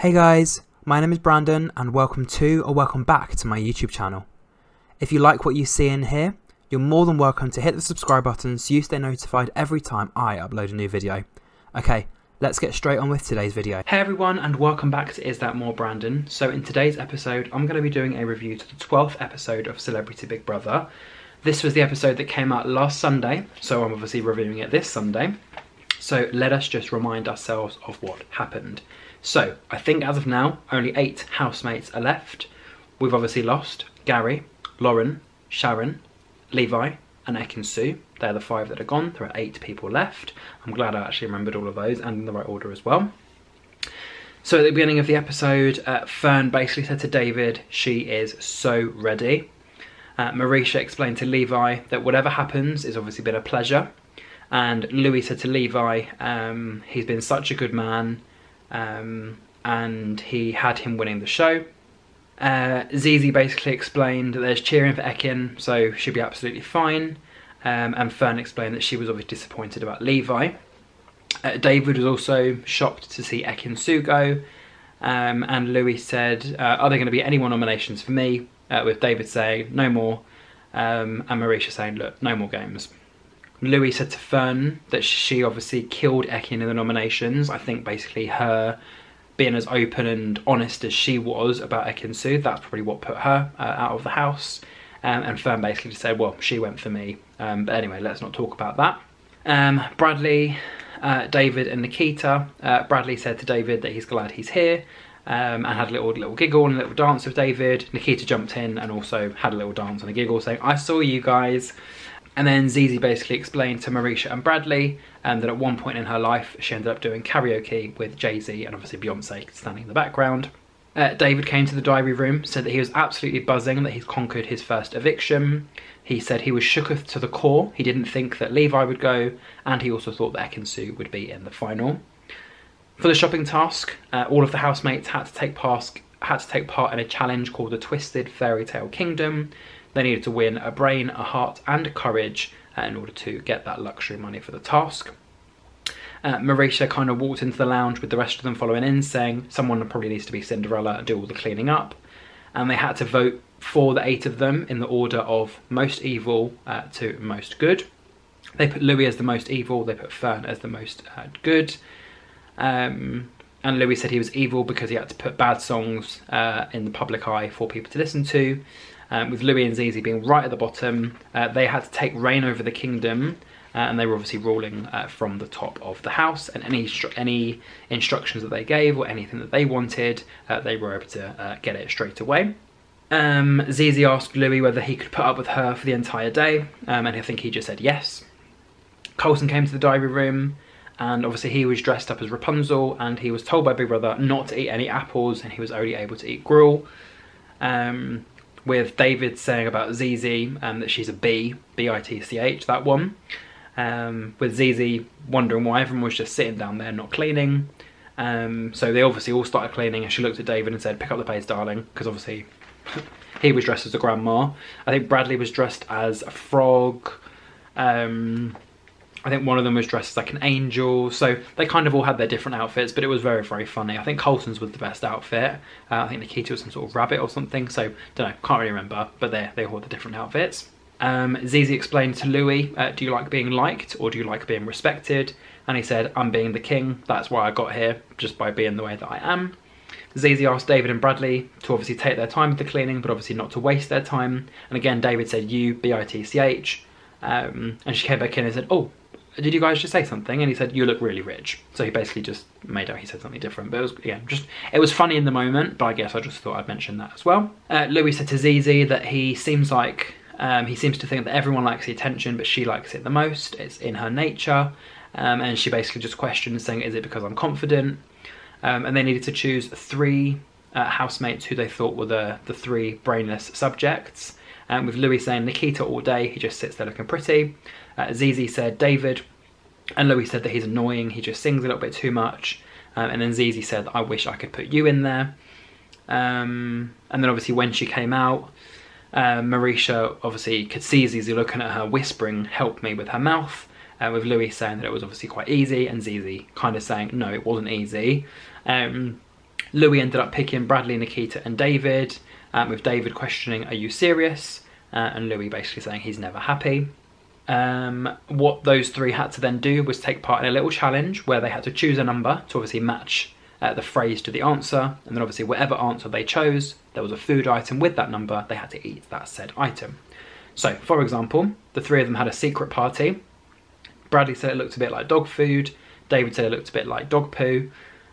Hey guys, my name is Brandon and welcome to or welcome back to my YouTube channel. If you like what you see in here, you're more than welcome to hit the subscribe button so you stay notified every time I upload a new video. Okay, let's get straight on with today's video. Hey everyone and welcome back to Is That More Brandon. So in today's episode, I'm going to be doing a review to the 12th episode of Celebrity Big Brother. This was the episode that came out last Sunday, so I'm obviously reviewing it this Sunday. So let us just remind ourselves of what happened. So, I think as of now, only 8 housemates are left. We've obviously lost Gary, Lauren, Sharon, Levi and Ekin-Su. They're the 5 that are gone. There are 8 people left. I'm glad I actually remembered all of those and in the right order as well. So at the beginning of the episode, Fern basically said to David, she is so ready. Marisha explained to Levi that whatever happens has obviously been a pleasure. And Louis said to Levi, he's been such a good man. And he had him winning the show. Zizi basically explained that there's cheering for Ekin, so she'll be absolutely fine. And Fern explained that she was obviously disappointed about Levi. David was also shocked to see Ekin-Su go. And Louis said, are there going to be any more nominations for me? With David saying, no more. And Marisha saying, look, no more games. Louis said to Fern that she obviously killed Ekin in the nominations. I think basically her being as open and honest as she was about Ekin-Su, that's probably what put her out of the house. And Fern basically just said, well, she went for me. But anyway, let's not talk about that. Bradley, David and Nikita. Bradley said to David that he's glad he's here. And had a little giggle and a little dance with David. Nikita jumped in and also had a little dance and a giggle saying, I saw you guys. And then Zizi basically explained to Marisha and Bradley that at one point in her life she ended up doing karaoke with Jay-Z and obviously Beyonce standing in the background. David came to the diary room, said that he was absolutely buzzing that he's conquered his first eviction. He said he was shooketh to the core. He didn't think that Levi would go, and he also thought that Ekin-Su would be in the final. For the shopping task, all of the housemates had to take part in a challenge called the Twisted Fairy Tale Kingdom. They needed to win a brain, a heart and courage in order to get that luxury money for the task. Marisha kind of walked into the lounge with the rest of them following in, saying someone probably needs to be Cinderella and do all the cleaning up. And they had to vote for the 8 of them in the order of most evil to most good. They put Louis as the most evil, they put Fern as the most good. And Louis said he was evil because he had to put bad songs in the public eye for people to listen to. With Louis and Zizi being right at the bottom, they had to take reign over the kingdom, and they were obviously ruling from the top of the house. And any instructions that they gave or anything that they wanted, they were able to get it straight away. Zizi asked Louis whether he could put up with her for the entire day, and I think he just said yes. Coulson came to the diary room, and obviously he was dressed up as Rapunzel, and he was told by Big Brother not to eat any apples, and he was only able to eat gruel. With David saying about Zizi that she's a B, B-I-T-C-H, that one. With Zizi wondering why everyone was just sitting down there not cleaning. So they obviously all started cleaning, and she looked at David and said, pick up the pace, darling, because obviously he was dressed as a grandma. I think Bradley was dressed as a frog. I think one of them was dressed as like an angel. So they kind of all had their different outfits, but it was very, very funny. I think Coulson's was the best outfit. I think Nikita was some sort of rabbit or something. So, don't know, can't really remember, but they all had the different outfits. Zizi explained to Louis, do you like being liked or do you like being respected? And he said, I'm being the king. That's why I got here, just by being the way that I am. Zizi asked David and Bradley to obviously take their time with the cleaning, but obviously not to waste their time. And again, David said, you, B-I-T-C-H. And she came back in and said, oh, did you guys just say something? And he said, you look really rich. So he basically just made out he said something different. But it was, yeah, it was funny in the moment, but I guess I just thought I'd mention that as well. Louis said to Zizi that he seems to think that everyone likes the attention, but she likes it the most. It's in her nature. And she basically just questioned, saying, is it because I'm confident? And they needed to choose 3 housemates who they thought were the 3 brainless subjects. With Louis saying Nikita all day, he just sits there looking pretty. Zizi said David, and Louis said that he's annoying, he just sings a little bit too much. And then Zizi said, I wish I could put you in there. And then obviously when she came out, Marisha obviously could see Zizi looking at her, whispering, help me, with her mouth. With Louis saying that it was obviously quite easy, and Zizi kind of saying, no, it wasn't easy. Louis ended up picking Bradley, Nikita and David, with David questioning, are you serious? And Louis basically saying he's never happy. What those three had to then do was take part in a little challenge where they had to choose a number to obviously match the phrase to the answer, and then obviously whatever answer they chose, there was a food item with that number, they had to eat that said item. So, for example, the three of them had a secret party. Bradley said it looked a bit like dog food, David said it looked a bit like dog poo,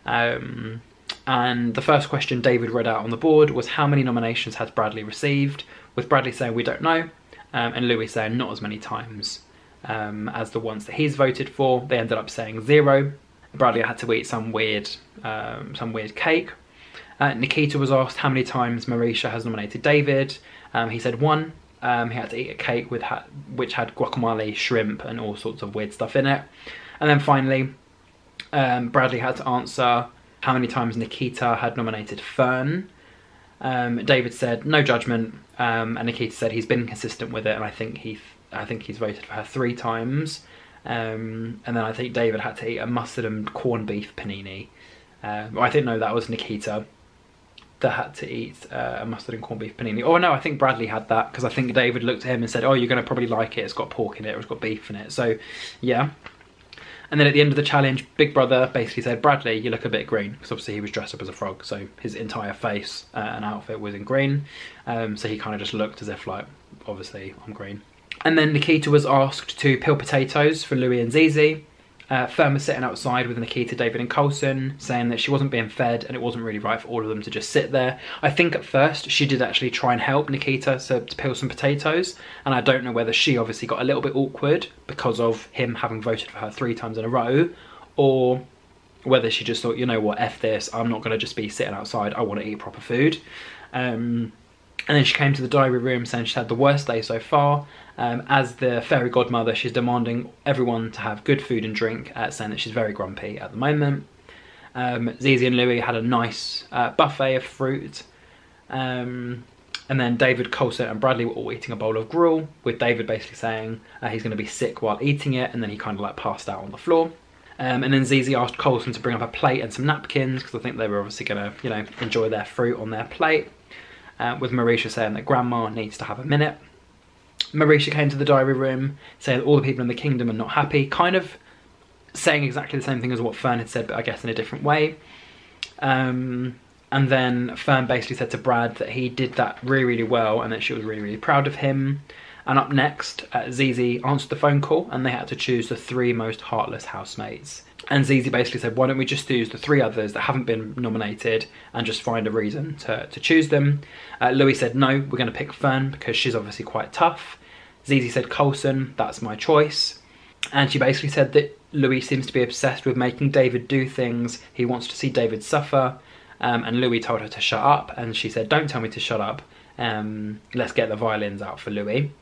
and the first question David read out on the board was how many nominations has Bradley received, with Bradley saying we don't know, and Louis saying not as many times as the ones that he's voted for. They ended up saying 0. Bradley had to eat some weird cake. Nikita was asked how many times Marisha has nominated David. He said 1. He had to eat a cake which had guacamole, shrimp and all sorts of weird stuff in it. And then finally, Bradley had to answer how many times Nikita had nominated Fern. David said no judgment, and Nikita said he's been consistent with it, and I think he's voted for her 3 times. And then I think David had to eat a mustard and corned beef panini. I think no, that was Nikita that had to eat a mustard and corned beef panini. Oh no, I think Bradley had that, because I think David looked at him and said, oh, you're going to probably like it, it's got pork in it, or it's got beef in it. So yeah. And then at the end of the challenge, Big Brother basically said, Bradley, you look a bit green, because obviously he was dressed up as a frog, so his entire face and outfit was in green. So he kind of just looked as if like, obviously I'm green. And then Nikita was asked to peel potatoes for Louis and Zizi. Fern was sitting outside with Nikita, David and Coulson, saying that she wasn't being fed and it wasn't really right for all of them to just sit there. I think at first she did actually try and help Nikita to peel some potatoes, and I don't know whether she obviously got a little bit awkward because of him having voted for her 3 times in a row, or whether she just thought, you know what, F this, I'm not going to just be sitting outside, I want to eat proper food. And then she came to the diary room saying she'd had the worst day so far. As the fairy godmother, she's demanding everyone to have good food and drink, saying that she's very grumpy at the moment. Zizi and Louis had a nice buffet of fruit. And then David, Coulson and Bradley were all eating a bowl of gruel, with David basically saying he's going to be sick while eating it, and then he kind of like passed out on the floor. And then Zizi asked Coulson to bring up a plate and some napkins, because I think they were obviously going to, you know, enjoy their fruit on their plate. With Marisha saying that Grandma needs to have a minute. Marisha came to the diary room saying that all the people in the kingdom are not happy, kind of saying exactly the same thing as what Fern had said, but I guess in a different way. And then Fern basically said to Brad that he did that really, really well, and that she was really, really proud of him. And up next, Zizi answered the phone call, and they had to choose the 3 most heartless housemates. And Zizi basically said, why don't we just choose the 3 others that haven't been nominated and just find a reason to choose them. Louis said, no, we're going to pick Fern because she's obviously quite tough. Zizi said, Coulson, that's my choice. And she basically said that Louis seems to be obsessed with making David do things. He wants to see David suffer. And Louis told her to shut up. And she said, don't tell me to shut up. Let's get the violins out for Louis.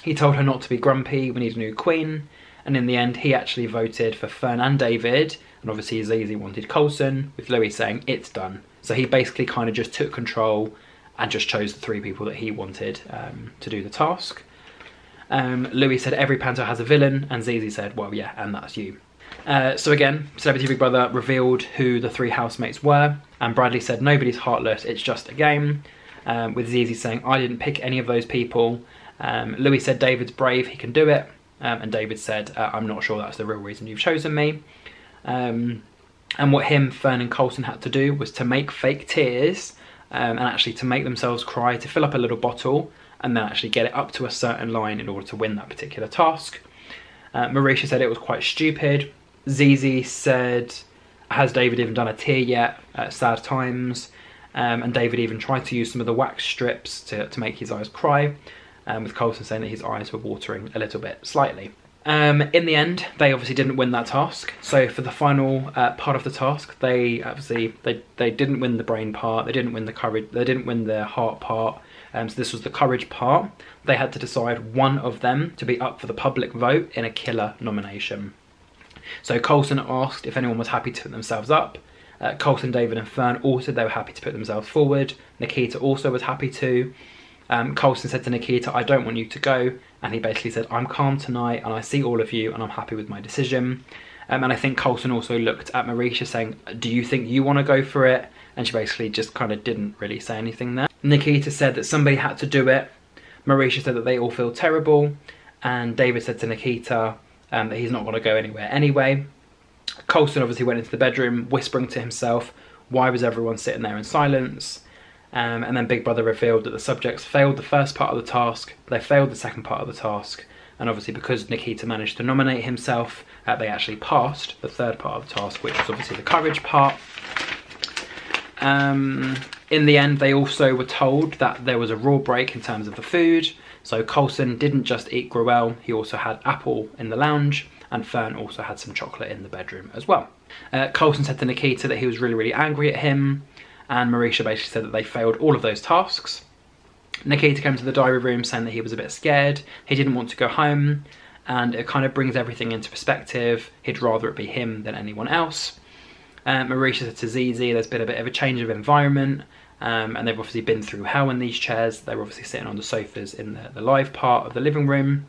He told her not to be grumpy. We need a new queen. And in the end, he actually voted for Fern and David, and obviously Zizi wanted Coulson, with Louis saying, it's done. So he basically kind of just took control and just chose the 3 people that he wanted to do the task. Louis said, every panto has a villain, and Zizi said, well, yeah, and that's you. So again, Celebrity Big Brother revealed who the 3 housemates were, and Bradley said, nobody's heartless, it's just a game, with Zizi saying, I didn't pick any of those people. Louis said, David's brave, he can do it. And David said, I'm not sure that's the real reason you've chosen me. And what him, Fern and Coulson had to do was to make fake tears and actually to make themselves cry, to fill up a little bottle and then actually get it up to a certain line in order to win that particular task. Marisha said it was quite stupid. Zizi said, has David even done a tear yet? Sad times. And David even tried to use some of the wax strips to make his eyes cry. With Coulson saying that his eyes were watering a little bit, slightly. In the end, they obviously didn't win that task. So for the final part of the task, they didn't win the brain part, they didn't win the courage, they didn't win the heart part. So this was the courage part. They had to decide one of them to be up for the public vote in a killer nomination. So Coulson asked if anyone was happy to put themselves up. Coulson, David and Fern all said they were happy to put themselves forward. Nikita also was happy to. Coulson said to Nikita, I don't want you to go, and he basically said, I'm calm tonight and I see all of you and I'm happy with my decision. And I think Coulson also looked at Marisha saying, do you think you want to go for it? And she basically just kind of didn't really say anything there. Nikita said that somebody had to do it. Marisha said that they all feel terrible. And David said to Nikita that he's not going to go anywhere anyway. Coulson obviously went into the bedroom whispering to himself, why was everyone sitting there in silence? And then Big Brother revealed that the subjects failed the first part of the task, they failed the second part of the task, and obviously because Nikita managed to nominate himself, they actually passed the third part of the task, which was obviously the courage part. In the end, they also were told that there was a rule break in terms of the food. So Coulson didn't just eat Gruel, he also had apple in the lounge, and Fern also had some chocolate in the bedroom as well. Coulson said to Nikita that he was really, really angry at him, and Marisha basically said that they failed all of those tasks. Nikita came to the diary room saying that he was a bit scared, he didn't want to go home, and it kind of brings everything into perspective. He'd rather it be him than anyone else. Marisha said to Zizi there's been a bit of a change of environment, and they've obviously been through hell in these chairs. They were obviously sitting on the sofas in the live part of the living room.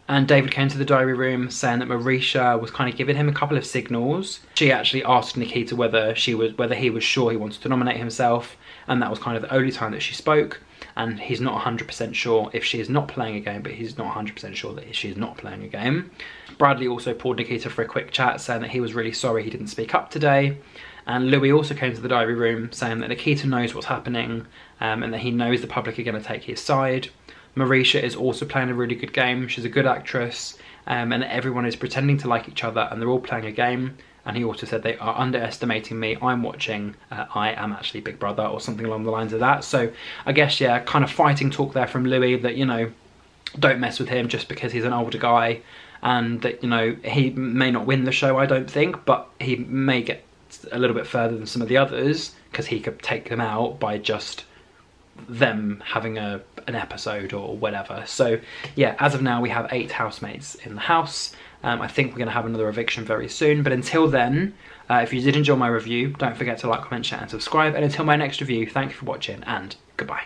And David came to the diary room saying that Marisha was kind of giving him a couple of signals. She actually asked Nikita whether he was sure he wanted to nominate himself, and that was kind of the only time that she spoke. And he's not 100% sure if she is not playing a game, but he's not 100% sure that she is not playing a game. Bradley also pulled Nikita for a quick chat, saying that he was really sorry he didn't speak up today. And Louis also came to the diary room saying that Nikita knows what's happening, and that he knows the public are going to take his side. Marisha is also playing a really good game. She's a good actress, and everyone is pretending to like each other, and they're all playing a game. And he also said they are underestimating me. I'm watching. I am actually Big Brother, or something along the lines of that. So I guess, yeah, kind of fighting talk there from Louis that, you know, don't mess with him just because he's an older guy, and that, you know, he may not win the show, I don't think, but he may get a little bit further than some of the others because he could take them out by just them having an episode or whatever. So yeah, as of now we have 8 housemates in the house. I think we're going to have another eviction very soon, but until then, if you did enjoy my review, don't forget to like, comment, share and subscribe, and until my next review, thank you for watching and goodbye.